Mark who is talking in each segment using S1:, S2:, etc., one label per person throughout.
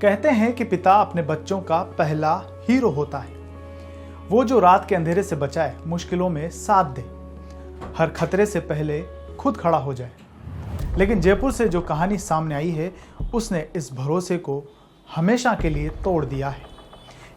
S1: कहते हैं कि पिता अपने बच्चों का पहला हीरो होता है, वो जो रात के अंधेरे से बचाए, मुश्किलों में साथ दे, हर खतरे से पहले खुद खड़ा हो जाए। लेकिन जयपुर से जो कहानी सामने आई है, उसने इस भरोसे को हमेशा के लिए तोड़ दिया है।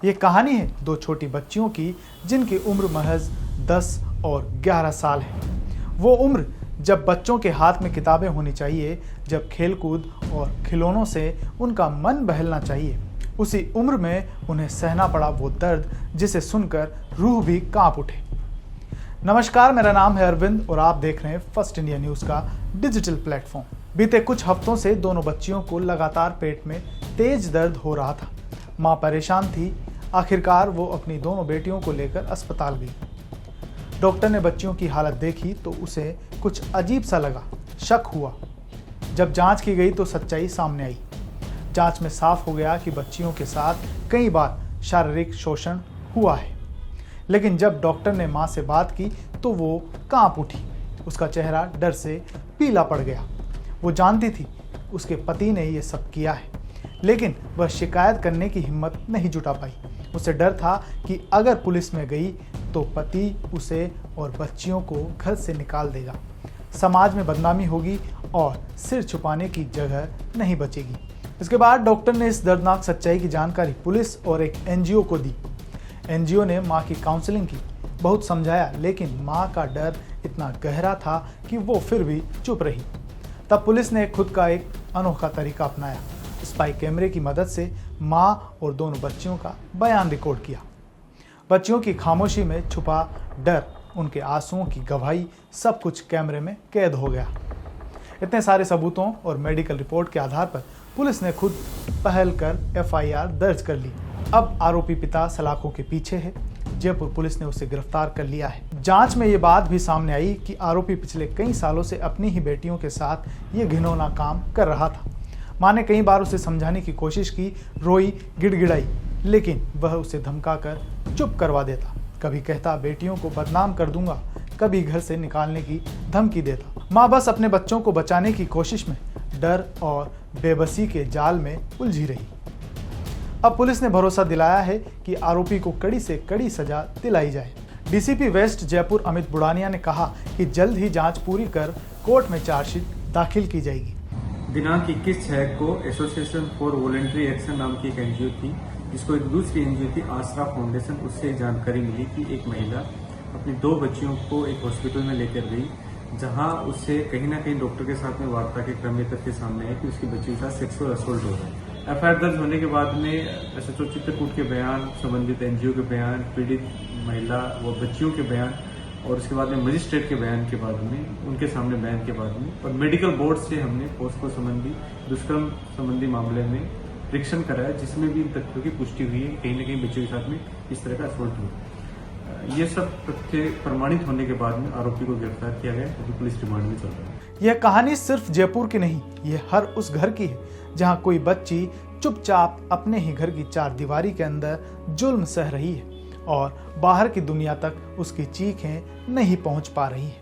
S1: ये कहानी है दो छोटी बच्चियों की, जिनकी उम्र महज 10 और 11 साल है। वो उम्र जब बच्चों के हाथ में किताबें होनी चाहिए, जब खेलकूद और खिलौनों से उनका मन बहलना चाहिए, उसी उम्र में उन्हें सहना पड़ा वो दर्द जिसे सुनकर रूह भी कांप उठे। नमस्कार, मेरा नाम है अरविंद और आप देख रहे हैं फर्स्ट इंडिया न्यूज़ का डिजिटल प्लेटफॉर्म। बीते कुछ हफ्तों से दोनों बच्चियों को लगातार पेट में तेज दर्द हो रहा था। मां परेशान थी। आखिरकार वो अपनी दोनों बेटियों को लेकर अस्पताल गई। डॉक्टर ने बच्चियों की हालत देखी तो उसे कुछ अजीब सा लगा, शक हुआ। जब जांच की गई तो सच्चाई सामने आई। जांच में साफ हो गया कि बच्चियों के साथ कई बार शारीरिक शोषण हुआ है। लेकिन जब डॉक्टर ने मां से बात की तो वो कांप उठी। उसका चेहरा डर से पीला पड़ गया। वो जानती थी उसके पति ने ये सब किया है, लेकिन वह शिकायत करने की हिम्मत नहीं जुटा पाई। उसे डर था कि अगर पुलिस में गई तो पति उसे और बच्चियों को घर से निकाल देगा, समाज में बदनामी होगी और सिर छुपाने की जगह नहीं बचेगी। इसके बाद डॉक्टर ने इस दर्दनाक सच्चाई की जानकारी पुलिस और एक एनजीओ को दी। एनजीओ ने मां की काउंसलिंग की, बहुत समझाया, लेकिन मां का डर इतना गहरा था कि वो फिर भी चुप रही। तब पुलिस ने खुद का एक अनोखा तरीका अपनाया। स्पाई कैमरे की मदद से मां और दोनों बच्चियों का बयान रिकॉर्ड किया। बच्चियों की खामोशी में छुपा डर, उनके आंसुओं की गवाही, सब कुछ कैमरे में कैद हो गया। इतने सारे सबूतों और मेडिकल रिपोर्ट के आधार पर पुलिस ने खुद पहल कर एफआईआर दर्ज कर ली। अब आरोपी पिता सलाखों के पीछे है। जयपुर पुलिस ने उसे गिरफ्तार कर लिया है। जांच में ये बात भी सामने आई कि आरोपी पिछले कई सालों से अपनी ही बेटियों के साथ ये घिनौना काम कर रहा था। मां ने कई बार उसे समझाने की कोशिश की, रोई, गिड़गिड़ाई, लेकिन वह उसे धमकाकर चुप करवा देता। कभी कहता बेटियों को बदनाम कर दूंगा, कभी घर से निकालने की धमकी देता। मां बस अपने बच्चों को बचाने की कोशिश में डर और बेबसी के जाल में उलझी रही। अब पुलिस ने भरोसा दिलाया है कि आरोपी को कड़ी से कड़ी सजा दिलाई जाए। डीसीपी वेस्ट जयपुर अमित बुड़ानिया ने कहा कि जल्द ही जांच पूरी कर कोर्ट में चार्जशीट दाखिल की जाएगी।
S2: दिनांक 21/6 को एसोसिएशन फॉर वॉलंटरी एक्शन नाम की एक एनजीओ थी, जिसको एक दूसरी एनजीओ थी आसरा फाउंडेशन, उससे जानकारी मिली कि एक महिला अपनी 2 बच्चियों को एक हॉस्पिटल में लेकर गई, जहां उससे कहीं ना कहीं डॉक्टर के साथ में वार्ता के क्रम में तथ्य सामने है कि उसकी बच्ची के साथ सेक्सुअल असोल्ट हो रहा है। एफआईआर दर्ज होने के बाद में एसएचओ चित्रकूट के बयान, संबंधित एनजीओ के बयान, पीड़ित महिला व बच्चियों के बयान और उसके बाद में मजिस्ट्रेट के बयान के बाद में, उनके सामने बयान के बाद में, और मेडिकल बोर्ड से हमने पोस्को संबंधी दुष्कर्म संबंधी मामले में परीक्षण कराया, जिसमें भी इन तथ्यों की पुष्टि हुई है कहीं न कहीं बच्चों के साथ में इस तरह का असोल्ट हुआ। ये सब तथ्य प्रमाणित होने के बाद में आरोपी को गिरफ्तार किया गया, जो पुलिस रिमांड में चल रहा है।
S1: यह कहानी सिर्फ जयपुर की नहीं, ये हर उस घर की है जहां कोई बच्ची चुपचाप अपने ही घर की 4 दीवारी के अंदर जुल्म सह रही है और बाहर की दुनिया तक उसकी चीखें नहीं पहुंच पा रही है।